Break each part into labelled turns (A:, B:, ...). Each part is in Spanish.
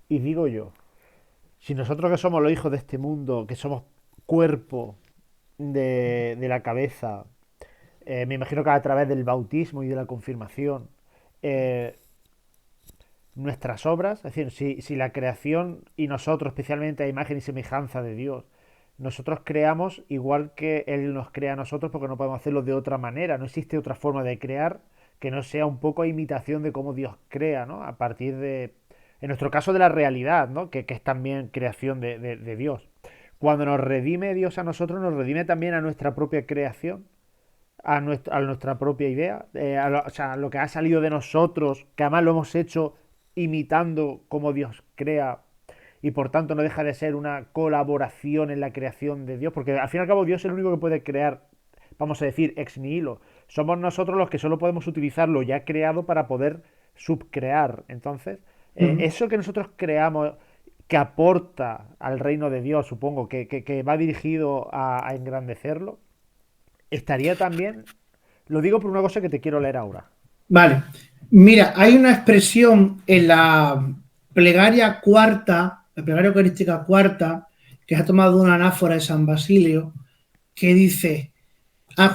A: Y digo yo, si nosotros que somos los hijos de este mundo, que somos cuerpo de la cabeza, me imagino que a través del bautismo y de la confirmación, eh, nuestras obras, es decir, si la creación y nosotros, especialmente a imagen y semejanza de Dios, nosotros creamos igual que Él nos crea a nosotros porque no podemos hacerlo de otra manera, no existe otra forma de crear que no sea un poco imitación de cómo Dios crea, ¿no? A partir de, en nuestro caso, de la realidad, ¿no? Que es también creación de Dios. Cuando nos redime Dios a nosotros, nos redime también a nuestra propia creación, a nuestra propia idea, o sea, lo que ha salido de nosotros, que además lo hemos hecho imitando como Dios crea y por tanto no deja de ser una colaboración en la creación de Dios, porque al fin y al cabo Dios es el único que puede crear, vamos a decir, ex nihilo. Somos nosotros los que solo podemos utilizar lo ya creado para poder subcrear. Entonces,
B: Ujú.
A: eso que nosotros creamos, que aporta al reino de Dios, supongo, que va dirigido a engrandecerlo, estaría también, lo digo por una cosa que te quiero leer ahora.
B: Vale. Mira, hay una expresión en plegaria cuarta, la plegaria eucarística cuarta, que se ha tomado de una anáfora de San Basilio, que dice,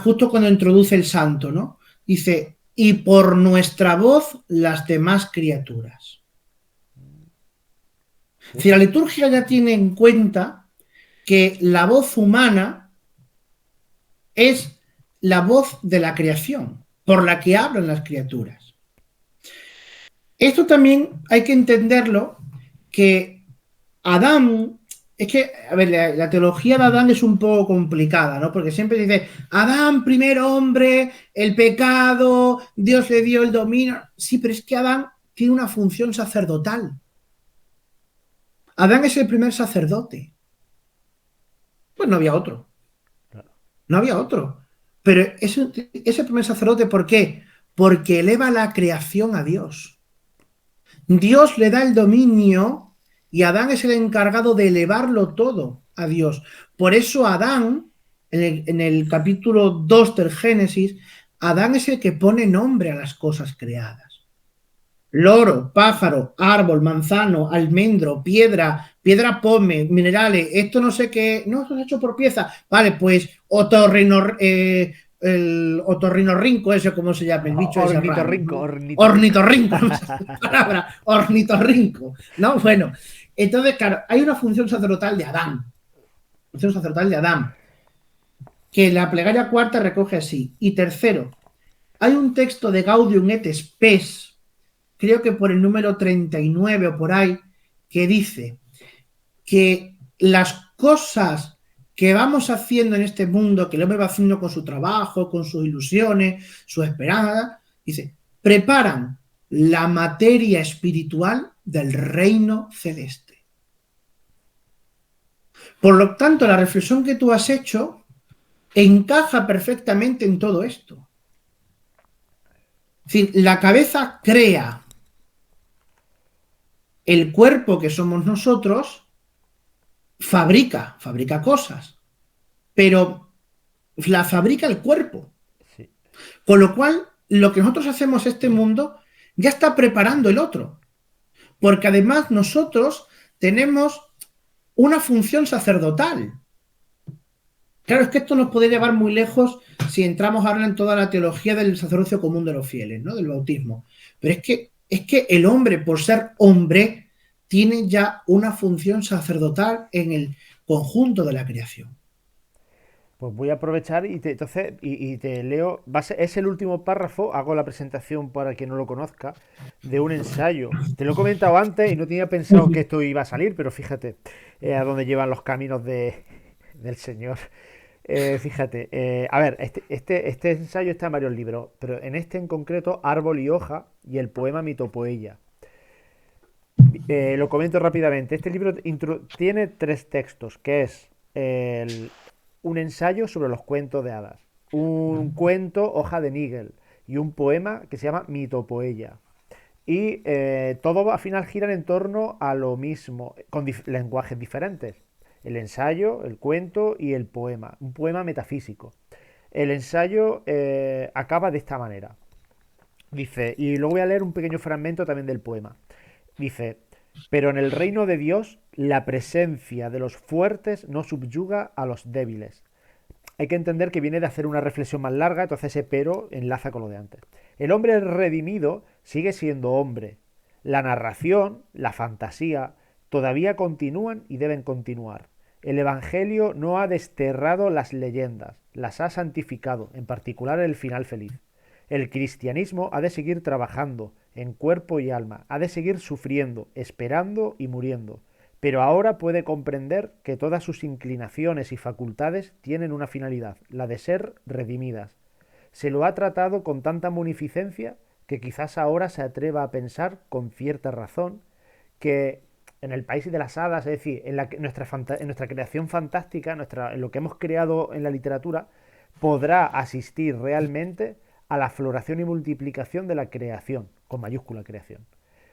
B: justo cuando introduce el santo, ¿no? Dice, y por nuestra voz las demás criaturas. Es
A: Sí,
B: decir, la liturgia ya tiene en cuenta que la voz humana es la voz de la creación, por la que hablan las criaturas. Esto también hay que entenderlo que Adán, es que, a ver, la teología de Adán es un poco complicada, ¿no? Porque siempre dice, Adán, primer hombre, el pecado, Dios le dio el dominio. Sí, pero es que Adán tiene una función sacerdotal. Adán es el primer sacerdote. Pues no había otro,
A: claro.
B: no había otro. Pero es el primer sacerdote, ¿por qué? Porque eleva la creación a Dios. Dios le da el dominio y Adán es el encargado de elevarlo todo a Dios. Por eso Adán, en el capítulo 2 del Génesis, Adán es el que pone nombre a las cosas creadas. Loro, pájaro, árbol, manzano, almendro, piedra, piedra pome, minerales, esto no sé qué, no, esto es hecho por pieza. Vale, pues el otorrinorrinco, ese como se llama, el bicho ese raro,
A: Ornitorrinco,
B: ¿no?
A: ornitorrinco.
B: Ornitorrinco, no sé la palabra, ornitorrinco, ¿no? Bueno, entonces, claro, hay una función sacerdotal de Adán, función sacerdotal de Adán, que la plegaria cuarta recoge así. Y tercero, hay un texto de Gaudium et Spes, creo que por el número 39 o por ahí, que dice que las cosas que vamos haciendo en este mundo, que el hombre va haciendo con su trabajo, con sus ilusiones, su esperanza, dice, preparan la materia espiritual del reino celeste. Por lo tanto, la reflexión que tú has hecho encaja perfectamente en todo esto. Es decir, la cabeza crea el cuerpo que somos nosotros, fabrica cosas, pero la fabrica el cuerpo.
A: Sí.
B: Con lo cual, lo que nosotros hacemos este mundo ya está preparando el otro. Porque además nosotros tenemos una función sacerdotal. Claro, es que esto nos puede llevar muy lejos si entramos ahora en toda la teología del sacerdocio común de los fieles, ¿no? Del bautismo. Pero es que el hombre, por ser hombre, tiene ya una función sacerdotal en el conjunto de la creación.
A: Pues voy a aprovechar y te leo, es el último párrafo, hago la presentación para quien no lo conozca, de un ensayo. Te lo he comentado antes y no tenía pensado que esto iba a salir, pero fíjate a dónde llevan los caminos del Señor. Fíjate, a ver, este ensayo está en varios libros, pero en este en concreto, Árbol y Hoja y el poema Mitopoeia. Lo comento rápidamente. Este libro tiene tres textos, que es un ensayo sobre los cuentos de hadas, un cuento Hoja de Nigel y un poema que se llama Mitopoeia. Y todo al final giran en torno a lo mismo, con lenguajes diferentes. El ensayo, el cuento y el poema. Un poema metafísico. El ensayo acaba de esta manera. Dice, y luego voy a leer un pequeño fragmento también del poema. Dice, Pero en el reino de Dios, la presencia de los fuertes no subyuga a los débiles. Hay que entender que viene de hacer una reflexión más larga, entonces ese pero enlaza con lo de antes. El hombre redimido sigue siendo hombre. La narración, la fantasía, todavía continúan y deben continuar. El Evangelio no ha desterrado las leyendas, las ha santificado, en particular el final feliz. El cristianismo ha de seguir trabajando en cuerpo y alma, ha de seguir sufriendo, esperando y muriendo, pero ahora puede comprender que todas sus inclinaciones y facultades tienen una finalidad, la de ser redimidas. Se lo ha tratado con tanta munificencia que quizás ahora se atreva a pensar con cierta razón que en el país de las hadas, es decir, en nuestra creación fantástica, en lo que hemos creado en la literatura, podrá asistir realmente a la floración y multiplicación de la creación, con mayúscula creación.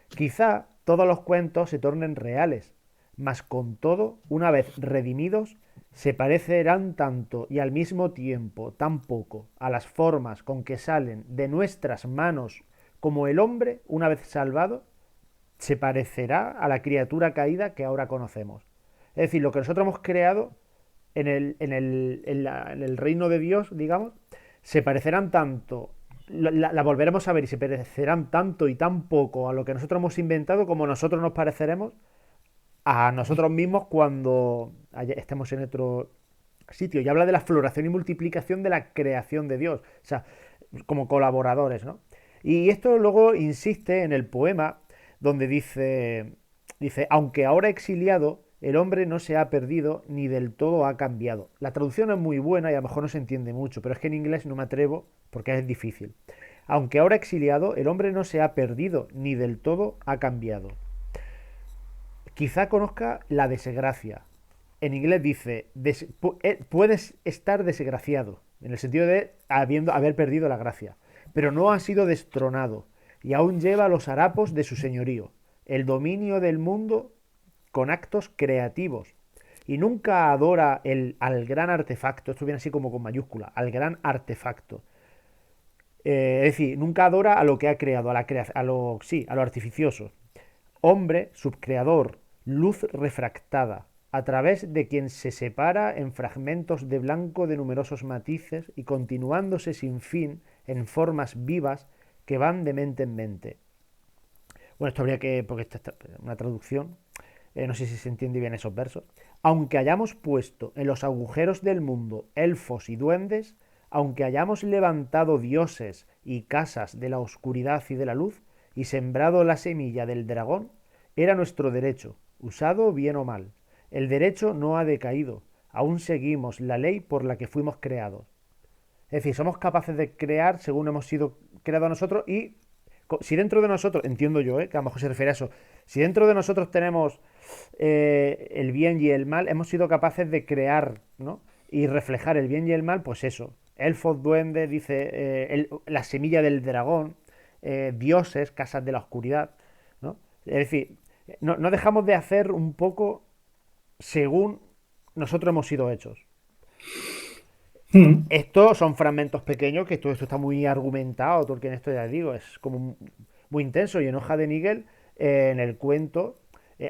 A: Quizá todos los cuentos se tornen reales, mas con todo, una vez redimidos, se parecerán tanto y al mismo tiempo tan poco a las formas con que salen de nuestras manos como el hombre, una vez salvado, se parecerá a la criatura caída que ahora conocemos. Es decir, lo que nosotros hemos creado en el reino de Dios, digamos, se parecerán tanto, la volveremos a ver y se parecerán tanto y tan poco a lo que nosotros hemos inventado como nosotros nos pareceremos a nosotros mismos cuando estemos en otro sitio. Y habla de la floración y multiplicación de la creación de Dios, o sea, como colaboradores, ¿no? Y esto luego insiste en el poema donde dice, aunque ahora exiliado, el hombre no se ha perdido ni del todo ha cambiado. La traducción es muy buena y a lo mejor no se entiende mucho, pero es que en inglés no me atrevo porque es difícil. Aunque ahora exiliado, el hombre no se ha perdido ni del todo ha cambiado. Quizá conozca la desgracia. En inglés dice, puedes estar desgraciado, en el sentido de haber perdido la gracia, pero no ha sido destronado y aún lleva los harapos de su señorío, el dominio del mundo con actos creativos. Y nunca adora al gran artefacto, esto viene así como con mayúscula, al gran artefacto. Es decir, nunca adora a lo que ha creado, a lo artificioso. Hombre, subcreador, luz refractada, a través de quien se separa en fragmentos de blanco de numerosos matices y continuándose sin fin en formas vivas que van de mente en mente. Bueno, esto habría que, porque esta es una traducción, no sé si se entiende bien esos versos. Aunque hayamos puesto en los agujeros del mundo elfos y duendes, aunque hayamos levantado dioses y casas de la oscuridad y de la luz, y sembrado la semilla del dragón, era nuestro derecho, usado bien o mal. El derecho no ha decaído, aún seguimos la ley por la que fuimos creados. Es decir, somos capaces de crear según hemos sido creados nosotros y si dentro de nosotros, entiendo yo, que a lo mejor se refiere a eso, si dentro de nosotros tenemos el bien y el mal, hemos sido capaces de crear, ¿no? Y reflejar el bien y el mal, pues eso. Elfos, duendes, dice la semilla del dragón, dioses, casas de la oscuridad, ¿no? Es decir, no dejamos de hacer un poco según nosotros hemos sido hechos.
B: Mm.
A: Estos son fragmentos pequeños, que todo esto está muy argumentado, porque en esto ya digo, es como muy intenso. Y en Hoja de Níquel, en el cuento,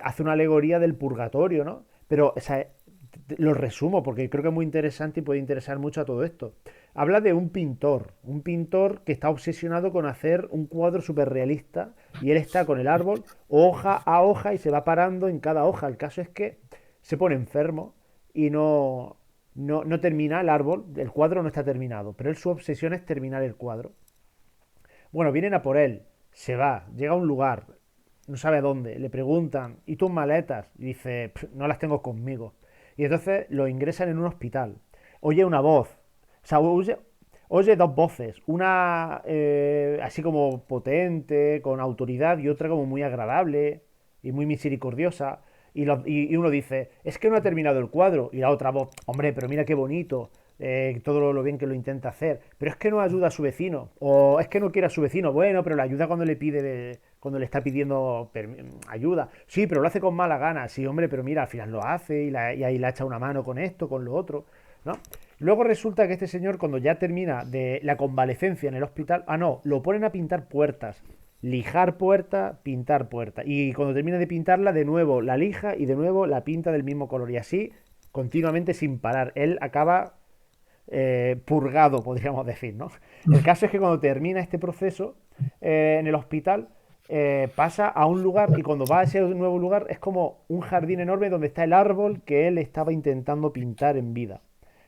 A: hace una alegoría del purgatorio, ¿no? Pero, o sea, lo resumo porque creo que es muy interesante y puede interesar mucho a todo esto. Habla de un pintor que está obsesionado con hacer un cuadro súper realista y él está con el árbol hoja a hoja y se va parando en cada hoja. El caso es que se pone enfermo y no termina el árbol, el cuadro no está terminado, pero él su obsesión es terminar el cuadro. Bueno, vienen a por él, se va, llega a un lugar, no sabe a dónde, le preguntan, ¿y tus maletas? Y dice, no las tengo conmigo. Y entonces lo ingresan en un hospital. Oye una voz, o sea, oye dos voces, una así como potente, con autoridad, y otra como muy agradable y muy misericordiosa. Y uno dice, es que no ha terminado el cuadro. Y la otra voz, hombre, pero mira qué bonito, todo lo bien que lo intenta hacer. Pero es que no ayuda a su vecino. O es que no quiere a su vecino. Bueno, pero le ayuda cuando cuando le está pidiendo ayuda. Sí, pero lo hace con mala gana. Sí, hombre, pero mira, al final lo hace y ahí le echa una mano con esto, con lo otro. ¿No? Luego resulta que este señor, cuando ya termina de la convalecencia en el hospital, no, lo ponen a pintar puertas. lijar puerta, pintar puerta. Y cuando termina de pintarla, de nuevo la lija y de nuevo la pinta del mismo color. Y así continuamente sin parar. Él acaba purgado, podríamos decir, ¿no? El caso es que cuando termina este proceso en el hospital, pasa a un lugar y cuando va a ese nuevo lugar es como un jardín enorme donde está el árbol que él estaba intentando pintar en vida.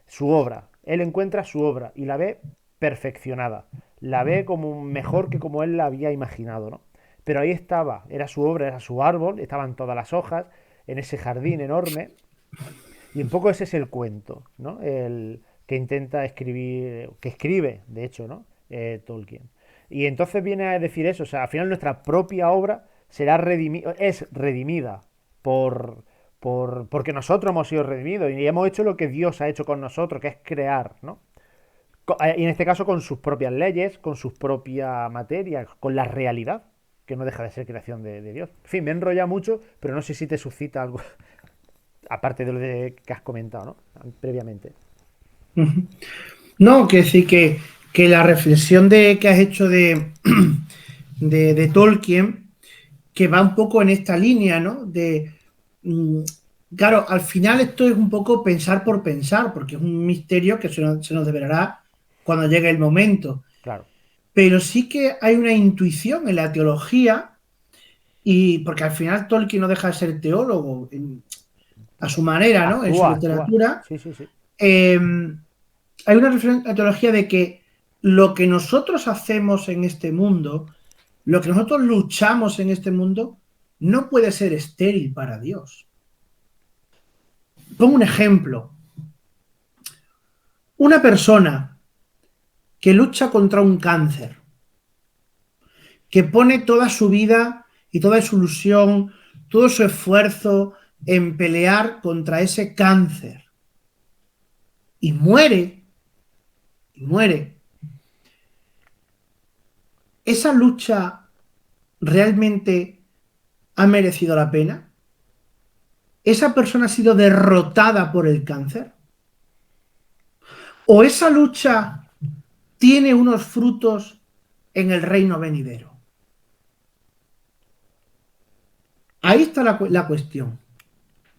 A: Su obra. Él encuentra su obra y la ve perfeccionada. La ve como mejor que como él la había imaginado, ¿no? Pero ahí estaba, era su obra, era su árbol, estaban todas las hojas en ese jardín enorme y un poco ese es el cuento, ¿no? El que intenta escribir, que escribe, de hecho, ¿no? Tolkien. Y entonces viene a decir eso, o sea, al final nuestra propia obra es redimida por, porque nosotros hemos sido redimidos y hemos hecho lo que Dios ha hecho con nosotros, que es crear, ¿no? Y en este caso con sus propias leyes, con su propia materia, con la realidad, que no deja de ser creación de Dios. En fin, me he enrollado mucho, pero no sé si te suscita algo, aparte de lo que has comentado, ¿no? Previamente.
B: No, que sí que la reflexión que has hecho de Tolkien, que va un poco en esta línea, ¿no? Mm, claro, al final esto es un poco pensar por pensar, porque es un misterio que se nos develará cuando llegue el momento.
A: Claro.
B: Pero sí que hay una intuición en la teología, y porque al final Tolkien no deja de ser teólogo a su manera, ¿no? En su
A: Actúa.
B: literatura.
A: Sí, sí, sí.
B: Eh, Hay una reflexión en la teología de que lo que nosotros hacemos en este mundo, lo que nosotros luchamos en este mundo, no puede ser estéril para Dios. Pongo un ejemplo. Una persona que lucha contra un cáncer, que pone toda su vida y toda su ilusión, todo su esfuerzo en pelear contra ese cáncer y muere, ¿esa lucha realmente ha merecido la pena? ¿Esa persona ha sido derrotada por el cáncer? ¿O esa lucha tiene unos frutos en el reino venidero? Ahí está la cuestión.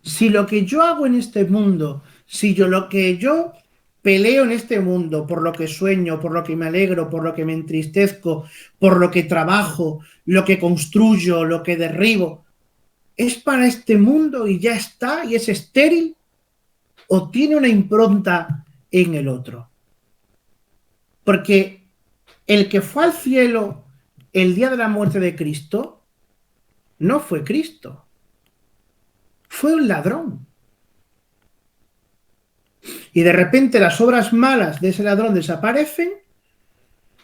B: Si lo que yo hago en este mundo, si yo lo que yo peleo en este mundo, por lo que sueño, por lo que me alegro, por lo que me entristezco, por lo que trabajo, lo que construyo, lo que derribo, ¿es para este mundo y ya está y es estéril? ¿O tiene una impronta en el otro? Porque el que fue al cielo el día de la muerte de Cristo no fue Cristo, fue un ladrón. Y de repente las obras malas de ese ladrón desaparecen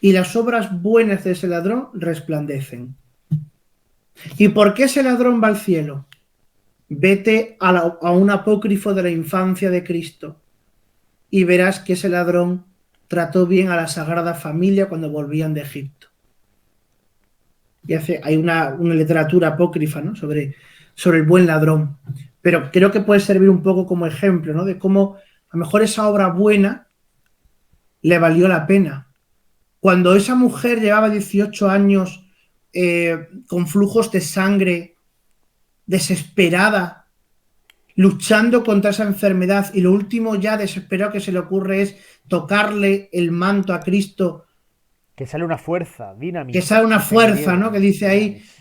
B: y las obras buenas de ese ladrón resplandecen. ¿Y por qué ese ladrón va al cielo? Vete a un apócrifo de la infancia de Cristo y verás que ese ladrón trató bien a la Sagrada Familia cuando volvían de Egipto. Y hay una literatura apócrifa, ¿no? sobre el buen ladrón. Pero creo que puede servir un poco como ejemplo, ¿no? De cómo a lo mejor esa obra buena le valió la pena. Cuando esa mujer llevaba 18 años con flujos de sangre, desesperada, luchando contra esa enfermedad, y lo último ya desesperado que se le ocurre es tocarle el manto a Cristo,
A: Que sale una fuerza,
B: que
A: Dinamis,
B: sale una
A: en
B: fuerza, ¿no?
A: griego.
B: Que dice ahí,
A: Dinamis,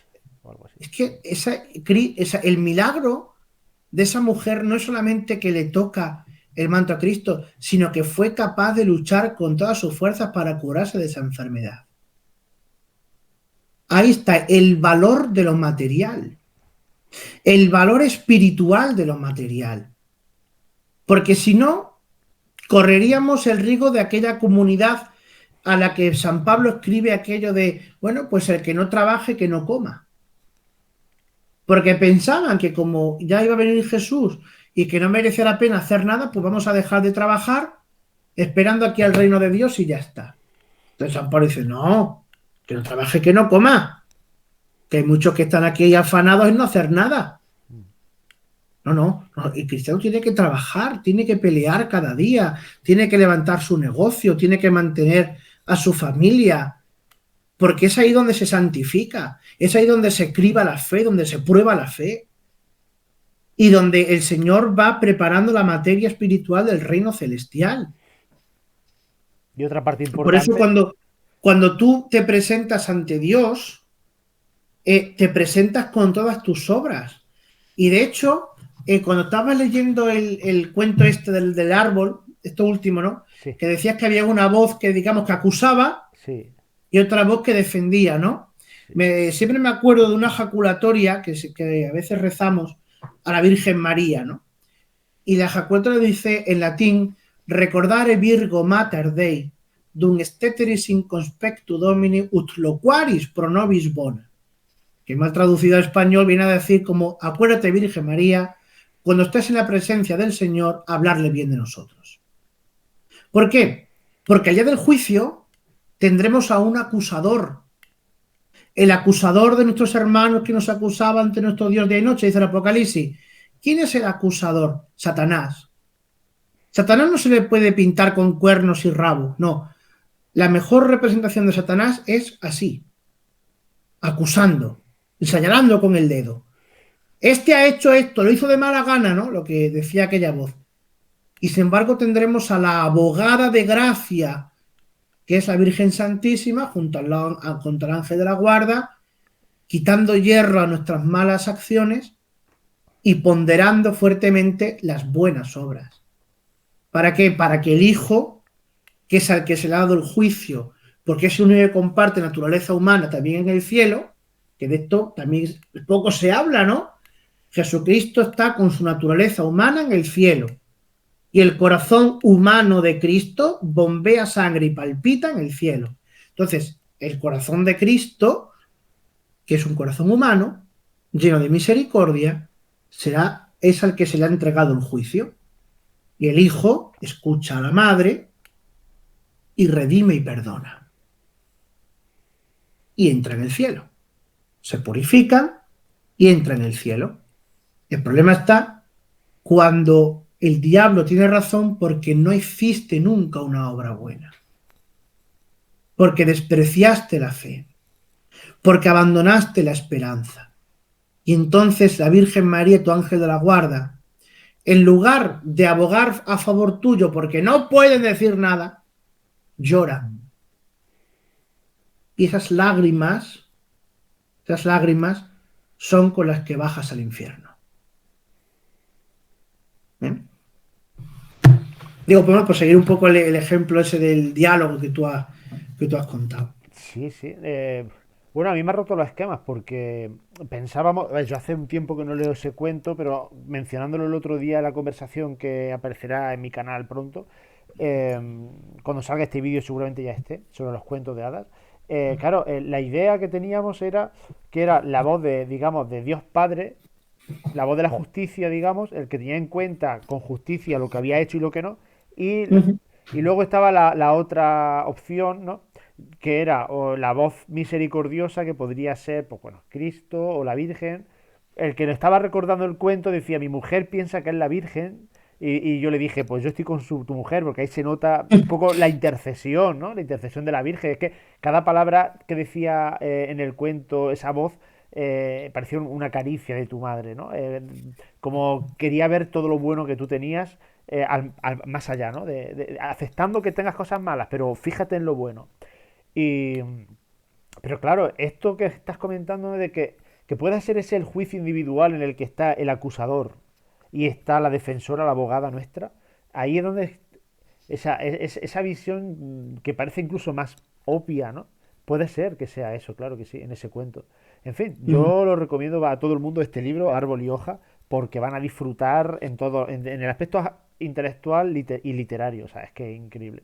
A: o algo así.
B: es que el milagro de esa mujer no es solamente que le toca el manto a Cristo, sino que fue capaz de luchar con todas sus fuerzas para curarse de esa enfermedad. Ahí está el valor de lo material, el valor espiritual de lo material. Porque si no, correríamos el riesgo de aquella comunidad a la que San Pablo escribe aquello de, bueno, pues el que no trabaje, que no coma. Porque pensaban que como ya iba a venir Jesús y que no merece la pena hacer nada, pues vamos a dejar de trabajar esperando aquí al reino de Dios y ya está. Entonces San Pablo dice, no, que no trabaje, que no coma. Que hay muchos que están aquí afanados en no hacer nada. No, el cristiano tiene que trabajar, tiene que pelear cada día, tiene que levantar su negocio, tiene que mantener a su familia. porque es ahí donde se santifica, es ahí donde se criba la fe, donde se prueba la fe y donde el Señor va preparando la materia espiritual del reino celestial.
A: Y otra parte
B: Por eso
A: importante,
B: cuando tú te presentas ante Dios, te presentas con todas tus obras. Y de hecho, cuando estabas leyendo el cuento este del árbol, esto último, ¿no?
A: sí,
B: Que decías que había una voz que, digamos, que acusaba
A: sí,
B: y otra voz que defendía, ¿no?
A: sí,
B: Siempre me acuerdo de una jaculatoria que a veces rezamos a la Virgen María, ¿no? Y la jaculatoria dice en latín: recordare Virgo Mater Dei, dum steteris in conspectu Domini ut loquaris pro nobis bona. Que mal traducido al español viene a decir como: acuérdate, Virgen María, cuando estés en la presencia del Señor, hablarle bien de nosotros. ¿Por qué? Porque allá del juicio tendremos a un acusador, el acusador de nuestros hermanos que nos acusaba ante nuestro Dios día y noche, dice el Apocalipsis. ¿Quién es el acusador? Satanás. Satanás no se le puede pintar con cuernos y rabo, no. La mejor representación de Satanás es así, acusando, señalando con el dedo. Este ha hecho esto, lo hizo de mala gana, ¿no? Lo que decía aquella voz. Y sin embargo tendremos a la abogada de gracia, que es la Virgen Santísima, junto al ángel de la guarda, quitando hierro a nuestras malas acciones y ponderando fuertemente las buenas obras. ¿Para qué? Para que el Hijo, que es al que se le ha dado el juicio, porque es el único que comparte naturaleza humana también en el cielo, que de esto también poco se habla, ¿no? Jesucristo está con su naturaleza humana en el cielo y el corazón humano de Cristo bombea sangre y palpita en el cielo. Entonces, el corazón de Cristo, que es un corazón humano, lleno de misericordia, es al que se le ha entregado el juicio. Y el Hijo escucha a la Madre y redime y perdona. Y entra en el cielo. Se purifica y entra en el cielo. El problema está cuando el diablo tiene razón porque no hiciste nunca una obra buena. Porque despreciaste la fe. Porque abandonaste la esperanza. Y entonces la Virgen María, tu ángel de la guarda, en lugar de abogar a favor tuyo porque no pueden decir nada, lloran. Y esas lágrimas son con las que bajas al infierno. ¿Eh? Digo, bueno, pues seguir un poco el ejemplo ese del diálogo que tú has contado.
A: sí, sí. Bueno, a mí me ha roto los esquemas porque pensábamos, a ver, yo hace un tiempo que no leo ese cuento, pero mencionándolo el otro día en la conversación que aparecerá en mi canal pronto, eh, cuando salga este vídeo seguramente ya esté, sobre los cuentos de hadas. Claro, la idea que teníamos era que era la voz de, digamos, de Dios Padre, la voz de la justicia, digamos, el que tenía en cuenta con justicia lo que había hecho y lo que no, y,
B: Ujú.
A: y luego estaba la otra opción, ¿no? Que era o la voz misericordiosa que podría ser, pues bueno, Cristo o la Virgen. El que le estaba recordando el cuento decía, mi mujer piensa que es la Virgen. Y yo le dije, pues yo estoy con tu mujer, porque ahí se nota un poco la intercesión, ¿no? La intercesión de la Virgen. Es que cada palabra que decía en el cuento, esa voz, parecía una caricia de tu madre, ¿no? Como quería ver todo lo bueno que tú tenías más allá, ¿no? Aceptando que tengas cosas malas, pero fíjate en lo bueno. Y, pero claro, esto que estás comentando de que pueda ser ese el juicio individual en el que está el acusador y está la defensora, la abogada nuestra, ahí es donde esa visión que parece incluso más obvia, ¿no? Puede ser que sea eso, claro que sí, en ese cuento. En fin,
B: Ujú.
A: yo lo recomiendo a todo el mundo este libro, Árbol y Hoja, porque van a disfrutar en todo, en el aspecto intelectual y literario, o sea, es que es increíble.